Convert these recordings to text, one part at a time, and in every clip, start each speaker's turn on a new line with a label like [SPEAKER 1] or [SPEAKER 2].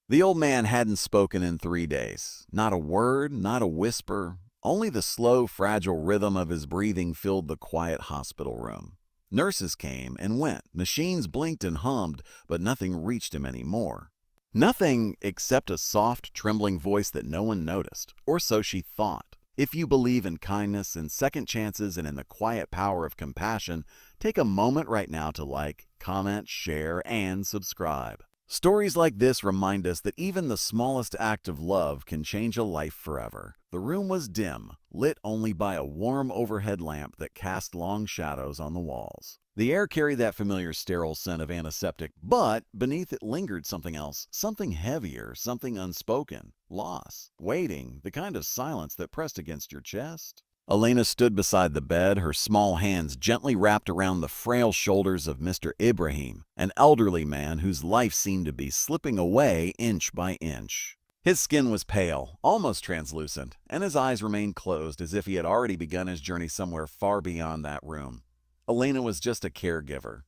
[SPEAKER 1] The old man hadn't spoken in 3 days. Not a word, not a whisper. Only the slow, fragile rhythm of his breathing filled the quiet hospital room. Nurses came and went. Machines blinked and hummed, but nothing reached him anymore. Nothing except a soft, trembling voice that no one noticed, or so she thought. If you believe in kindness, in second chances, and in the quiet power of compassion, take a moment right now to like, comment, share, and subscribe. Stories like this remind us that even the smallest act of love can change a life forever. The room was dim, lit only by a warm overhead lamp that cast long shadows on the walls. The air carried that familiar sterile scent of antiseptic, but beneath it lingered something else, something heavier, something unspoken. Loss, waiting, the kind of silence that pressed against your chest. Elena stood beside the bed, her small hands gently wrapped around the frail shoulders of Mr. Ibrahim, an elderly man whose life seemed to be slipping away inch by inch. His skin was pale, almost translucent, and his eyes remained closed as if he had already begun his journey somewhere far beyond that room. Elena was just a caregiver.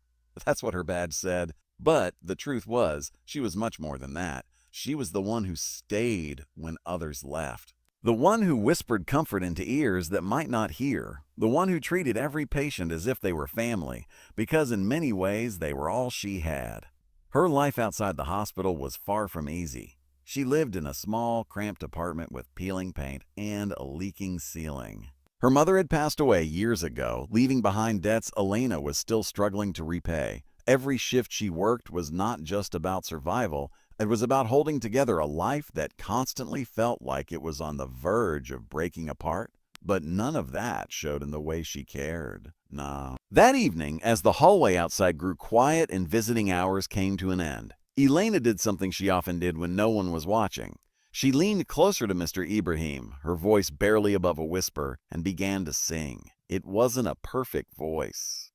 [SPEAKER 1] That's what her badge said. But the truth was, she was much more than that. She was the one who stayed when others left. The one who whispered comfort into ears that might not hear. The one who treated every patient as if they were family, because in many ways they were all she had. Her life outside the hospital was far from easy. She lived in a small, cramped apartment with peeling paint and a leaking ceiling. Her mother had passed away years ago, leaving behind debts Elena was still struggling to repay. Every shift she worked was not just about survival. It was about holding together a life that constantly felt like it was on the verge of breaking apart. But none of that showed in the way she cared. No. That evening, as the hallway outside grew quiet and visiting hours came to an end, Elena did something she often did when no one was watching. She leaned closer to Mr. Ibrahim, her voice barely above a whisper, and began to sing. It wasn't a perfect voice.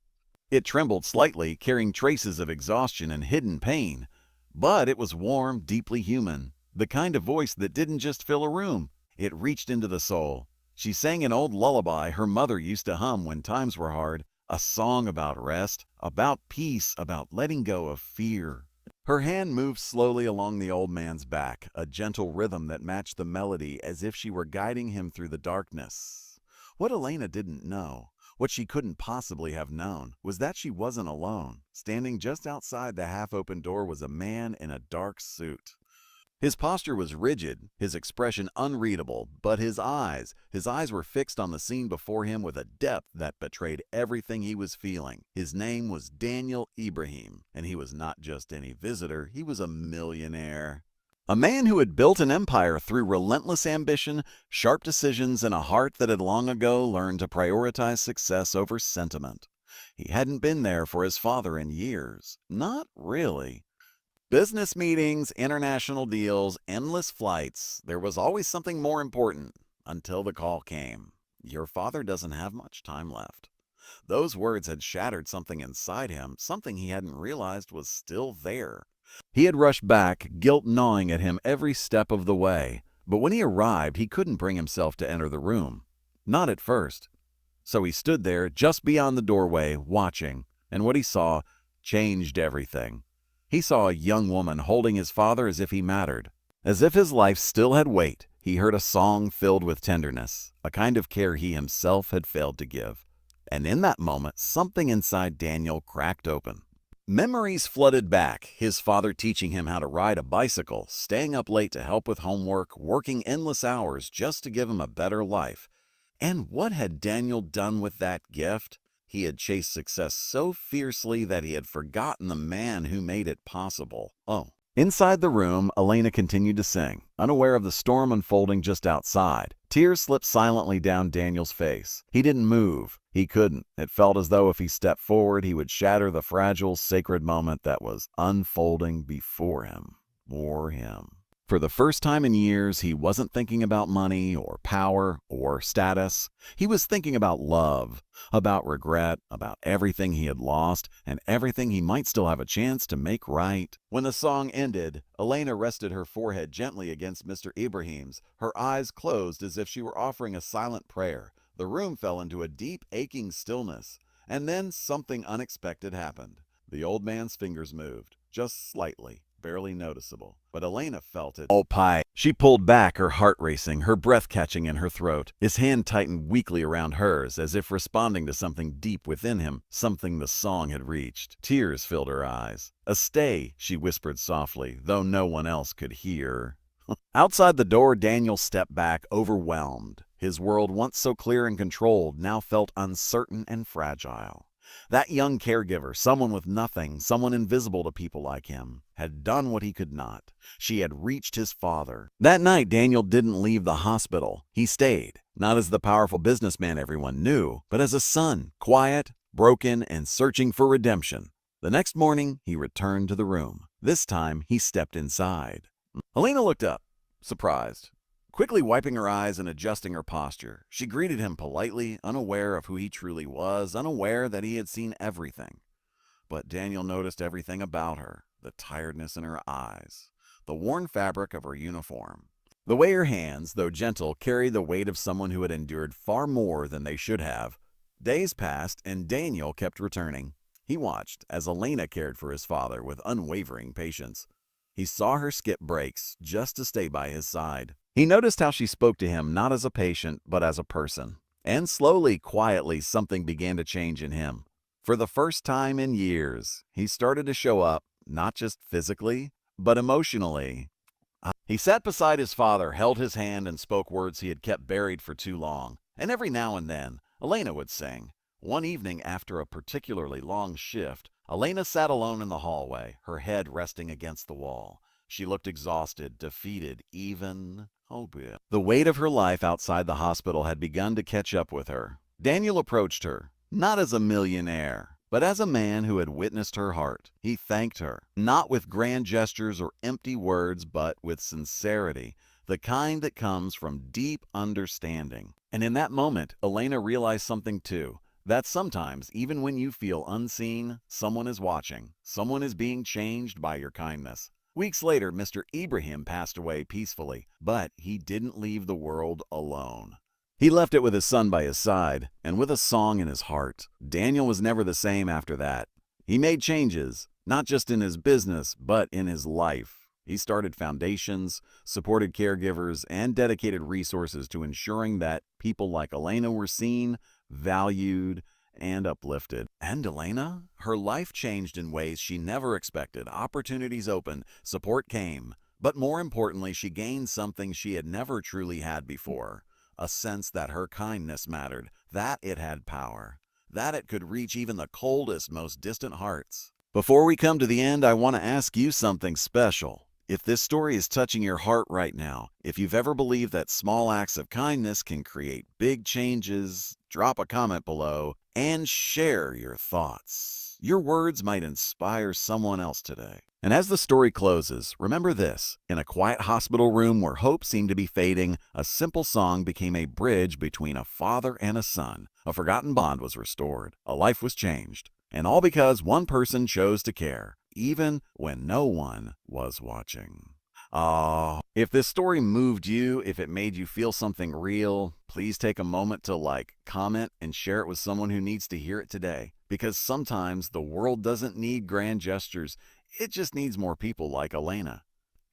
[SPEAKER 1] It trembled slightly, carrying traces of exhaustion and hidden pain. But it was warm, deeply human, the kind of voice that didn't just fill a room. It reached into the soul. She sang an old lullaby her mother used to hum when times were hard, a song about rest, about peace, about letting go of fear. Her hand moved slowly along the old man's back, a gentle rhythm that matched the melody as if she were guiding him through the darkness. What Elena didn't know, what she couldn't possibly have known, was that she wasn't alone. Standing just outside the half-open door was a man in a dark suit. His posture was rigid, his expression unreadable, but his eyes were fixed on the scene before him with a depth that betrayed everything he was feeling. His name was Daniel Ibrahim, and he was not just any visitor, he was a millionaire. A man who had built an empire through relentless ambition, sharp decisions, and a heart that had long ago learned to prioritize success over sentiment. He hadn't been there for his father in years. Not really. Business meetings, international deals, endless flights. There was always something more important until the call came. Your father doesn't have much time left. Those words had shattered something inside him, something he hadn't realized was still there. He had rushed back, guilt gnawing at him every step of the way. But when he arrived, he couldn't bring himself to enter the room. Not at first. So he stood there, just beyond the doorway, watching, and what he saw changed everything. He saw a young woman holding his father as if he mattered. As if his life still had weight, he heard a song filled with tenderness, a kind of care he himself had failed to give. And in that moment, something inside Daniel cracked open. Memories flooded back, his father teaching him how to ride a bicycle, staying up late to help with homework, working endless hours just to give him a better life. And what had Daniel done with that gift? He had chased success so fiercely that he had forgotten the man who made it possible. Oh. Inside the room, Elena continued to sing, unaware of the storm unfolding just outside. Tears slipped silently down Daniel's face. He didn't move. He couldn't. It felt as though if he stepped forward, he would shatter the fragile, sacred moment that was unfolding before him. For him. For the first time in years, he wasn't thinking about money or power or status. He was thinking about love, about regret, about everything he had lost and everything he might still have a chance to make right. When the song ended, Elena rested her forehead gently against Mr. Ibrahim's, her eyes closed as if she were offering a silent prayer. The room fell into a deep, aching stillness, and then something unexpected happened. The old man's fingers moved, just slightly. barely noticeable. But Elena felt it. Oh, pie. She pulled back, her heart racing, her breath catching in her throat. His hand tightened weakly around hers, as if responding to something deep within him, something the song had reached. Tears filled her eyes. "A stay," she whispered softly, though no one else could hear. Outside the door, Daniel stepped back, overwhelmed. His world, once so clear and controlled, now felt uncertain and fragile. That young caregiver, someone with nothing, someone invisible to people like him, had done what he could not. She had reached his father. That night, Daniel didn't leave the hospital. He stayed, not as the powerful businessman everyone knew, but as a son, quiet, broken, and searching for redemption. The next morning, he returned to the room. This time, he stepped inside. Elena looked up, surprised. Quickly wiping her eyes and adjusting her posture, she greeted him politely, unaware of who he truly was, unaware that he had seen everything. But Daniel noticed everything about her, the tiredness in her eyes, the worn fabric of her uniform, the way her hands, though gentle, carried the weight of someone who had endured far more than they should have. Days passed, and Daniel kept returning. He watched as Elena cared for his father with unwavering patience. He saw her skip breaks just to stay by his side. He noticed how she spoke to him not as a patient, but as a person. And slowly, quietly, something began to change in him. For the first time in years, he started to show up, not just physically, but emotionally. He sat beside his father, held his hand, and spoke words he had kept buried for too long. And every now and then, Elena would sing. One evening after a particularly long shift, Elena sat alone in the hallway, her head resting against the wall. She looked exhausted, defeated, even hopeless. The weight of her life outside the hospital had begun to catch up with her. Daniel approached her, not as a millionaire, but as a man who had witnessed her heart. He thanked her, not with grand gestures or empty words, but with sincerity, the kind that comes from deep understanding. And in that moment, Elena realized something too. That sometimes, even when you feel unseen, someone is watching. Someone is being changed by your kindness. Weeks later, Mr. Ibrahim passed away peacefully, but he didn't leave the world alone. He left it with his son by his side, and with a song in his heart. Daniel was never the same after that. He made changes, not just in his business, but in his life. He started foundations, supported caregivers, and dedicated resources to ensuring that people like Elena were seen, valued, and uplifted. And Elena? Her life changed in ways she never expected. Opportunities opened, support came, but more importantly, she gained something she had never truly had before. A sense that her kindness mattered, that it had power, that it could reach even the coldest, most distant hearts. Before we come to the end, I want to ask you something special. If this story is touching your heart right now, if you've ever believed that small acts of kindness can create big changes, drop a comment below and share your thoughts. Your words might inspire someone else today. And as the story closes, remember this. In a quiet hospital room where hope seemed to be fading, a simple song became a bridge between a father and a son. A forgotten bond was restored. A life was changed. And all because one person chose to care, even when no one was watching. If this story moved you, if it made you feel something real, please take a moment to comment, and share it with someone who needs to hear it today. Because sometimes the world doesn't need grand gestures. It just needs more people like Elena.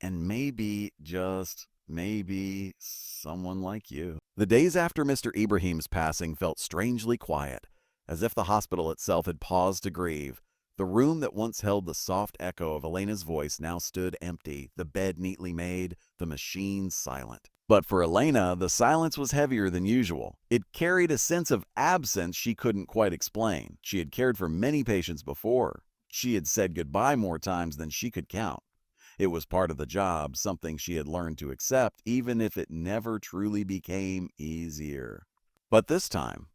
[SPEAKER 1] And maybe, just maybe, someone like you. The days after Mr. Ibrahim's passing felt strangely quiet, as if the hospital itself had paused to grieve. The room that once held the soft echo of Elena's voice now stood empty, the bed neatly made, the machine silent. But for Elena, the silence was heavier than usual. It carried a sense of absence she couldn't quite explain. She had cared for many patients before. She had said goodbye more times than she could count. It was part of the job, something she had learned to accept, even if it never truly became easier. But this time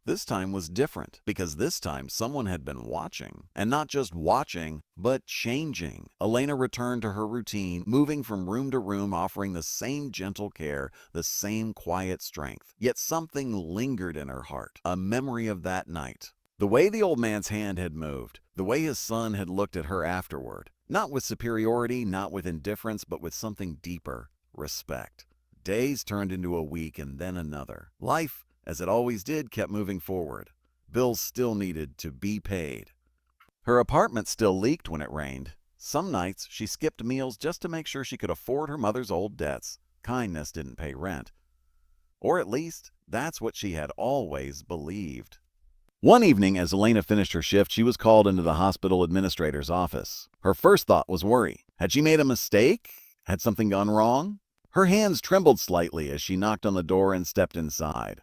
[SPEAKER 1] was different, because this time someone had been watching. And not just watching, but changing. Elena returned to her routine, moving from room to room, offering the same gentle care, the same quiet strength. Yet something lingered in her heart, a memory of that night. The way the old man's hand had moved, the way his son had looked at her afterward. Not with superiority, not with indifference, but with something deeper, respect. Days turned into a week and then another. Life, as it always did, kept moving forward. Bills still needed to be paid. Her apartment still leaked when it rained. Some nights she skipped meals just to make sure she could afford her mother's old debts. Kindness didn't pay rent. Or at least, that's what she had always believed. One evening, as Elena finished her shift, she was called into the hospital administrator's office. Her first thought was worry. Had she made a mistake? Had something gone wrong? Her hands trembled slightly as she knocked on the door and stepped inside.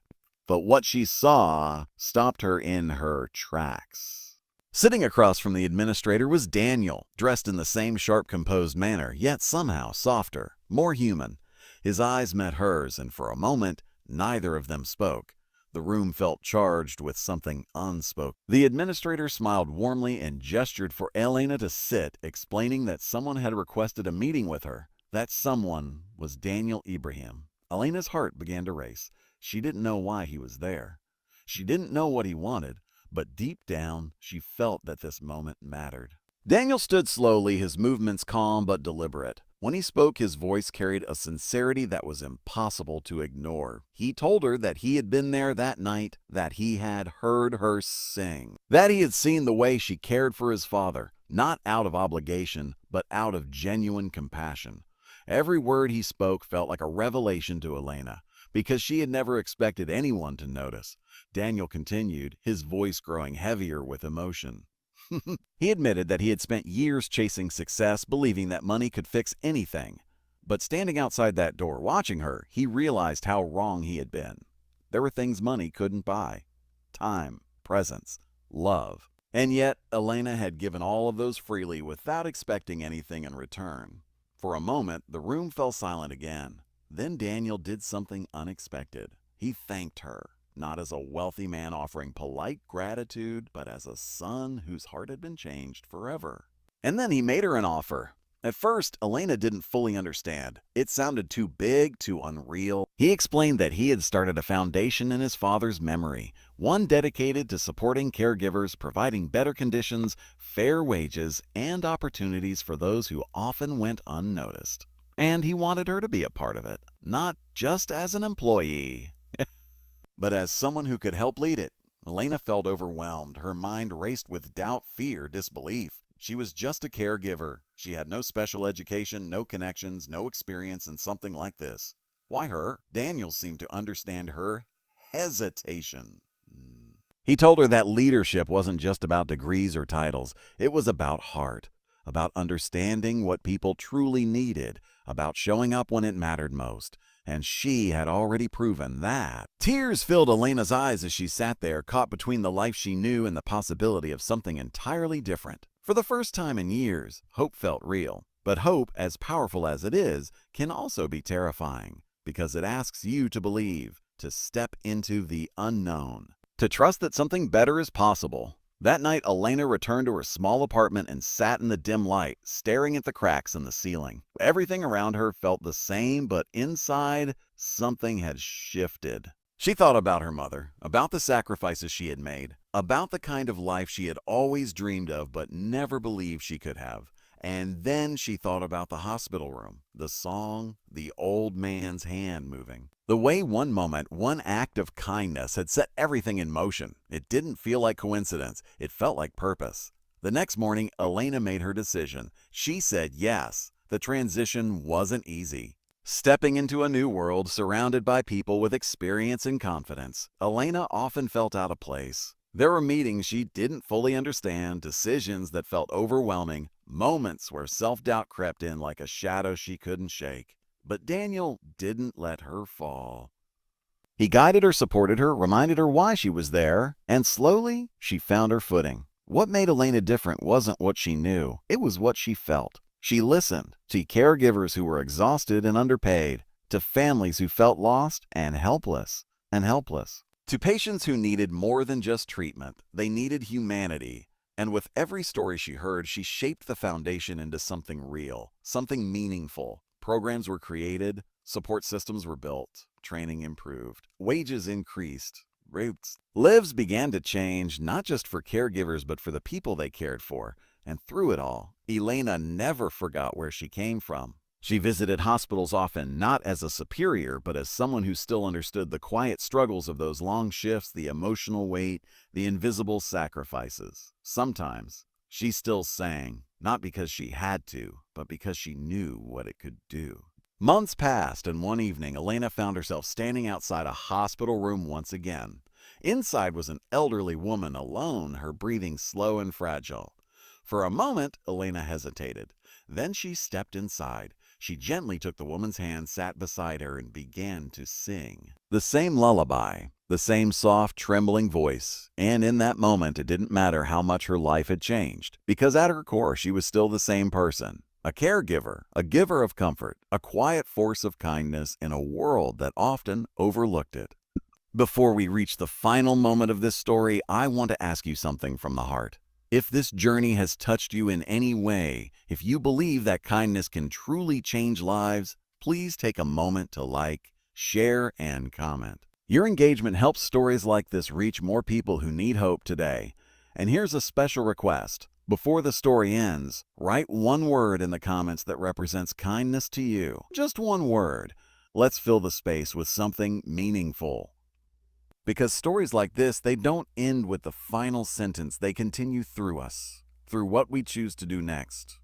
[SPEAKER 1] But what she saw stopped her in her tracks. Sitting across from the administrator was Daniel, dressed in the same sharp, composed manner, yet somehow softer, more human. His eyes met hers, and for a moment, neither of them spoke. The room felt charged with something unspoken. The administrator smiled warmly and gestured for Elena to sit, explaining that someone had requested a meeting with her. That someone was Daniel Ibrahim. Elena's heart began to race. She didn't know why he was there. She didn't know what he wanted, but deep down, she felt that this moment mattered. Daniel stood slowly, his movements calm but deliberate. When he spoke, his voice carried a sincerity that was impossible to ignore. He told her that he had been there that night, that he had heard her sing, that he had seen the way she cared for his father, not out of obligation, but out of genuine compassion. Every word he spoke felt like a revelation to Elena, because she had never expected anyone to notice. Daniel continued, his voice growing heavier with emotion. He admitted that he had spent years chasing success, believing that money could fix anything. But standing outside that door watching her, he realized how wrong he had been. There were things money couldn't buy. Time, presence, love. And yet, Elena had given all of those freely without expecting anything in return. For a moment, the room fell silent again. Then Daniel did something unexpected. He thanked her. Not as a wealthy man offering polite gratitude, but as a son whose heart had been changed forever. And then he made her an offer. At first, Elena didn't fully understand. It sounded too big, too unreal. He explained that he had started a foundation in his father's memory, one dedicated to supporting caregivers, providing better conditions, fair wages, and opportunities for those who often went unnoticed. And he wanted her to be a part of it, not just as an employee, but as someone who could help lead it. Elena felt overwhelmed. Her mind raced with doubt, fear, disbelief. She was just a caregiver. She had no special education, no connections, no experience in something like this. Why her? Daniel seemed to understand her hesitation. He told her that leadership wasn't just about degrees or titles. It was about heart, about understanding what people truly needed, about showing up when it mattered most. And she had already proven that. Tears filled Elena's eyes as she sat there, caught between the life she knew and the possibility of something entirely different. For the first time in years, hope felt real. But hope, as powerful as it is, can also be terrifying, because it asks you to believe, to step into the unknown, to trust that something better is possible. That night, Elena returned to her small apartment and sat in the dim light, staring at the cracks in the ceiling. Everything around her felt the same, but inside, something had shifted. She thought about her mother, about the sacrifices she had made, about the kind of life she had always dreamed of but never believed she could have. And then she thought about the hospital room, the song, the old man's hand moving. The way one moment, one act of kindness had set everything in motion. It didn't feel like coincidence. It felt like purpose. The next morning, Elena made her decision. She said yes. The transition wasn't easy. Stepping into a new world surrounded by people with experience and confidence, Elena often felt out of place. There were meetings she didn't fully understand, decisions that felt overwhelming, moments where self-doubt crept in like a shadow she couldn't shake. But Daniel didn't let her fall. He guided her, supported her, reminded her why she was there, and slowly she found her footing. What made Elena different wasn't what she knew, it was what she felt. She listened to caregivers who were exhausted and underpaid, to families who felt lost and helpless. To patients who needed more than just treatment, they needed humanity. And with every story she heard, she shaped the foundation into something real, something meaningful. Programs were created, support systems were built, training improved, wages increased, lives began to change, not just for caregivers but for the people they cared for. And through it all, Elena never forgot where she came from. She visited hospitals often, not as a superior, but as someone who still understood the quiet struggles of those long shifts, the emotional weight, the invisible sacrifices. Sometimes, She still sang, not because she had to, but because she knew what it could do. Months passed, and one evening, Elena found herself standing outside a hospital room once again. Inside was an elderly woman alone, her breathing slow and fragile. For a moment, Elena hesitated. Then she stepped inside. She gently took the woman's hand, sat beside her, and began to sing. The same lullaby, the same soft, trembling voice, and in that moment it didn't matter how much her life had changed, because at her core she was still the same person. A caregiver, a giver of comfort, a quiet force of kindness in a world that often overlooked it. Before we reach the final moment of this story, I want to ask you something from the heart. If this journey has touched you in any way, if you believe that kindness can truly change lives, please take a moment to like, share, and comment. Your engagement helps stories like this reach more people who need hope today. And here's a special request. Before the story ends, write one word in the comments that represents kindness to you. Just one word. Let's fill the space with something meaningful. Because stories like this, they don't end with the final sentence. They continue through us, through what we choose to do next.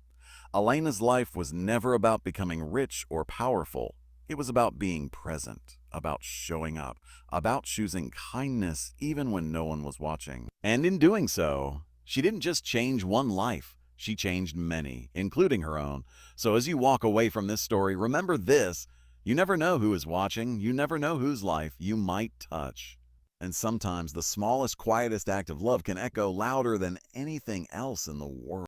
[SPEAKER 1] Elena's life was never about becoming rich or powerful. It was about being present, about showing up, about choosing kindness even when no one was watching. And in doing so, she didn't just change one life, she changed many, including her own. So as you walk away from this story, remember this: you never know who is watching, you never know whose life you might touch. And sometimes the smallest, quietest act of love can echo louder than anything else in the world.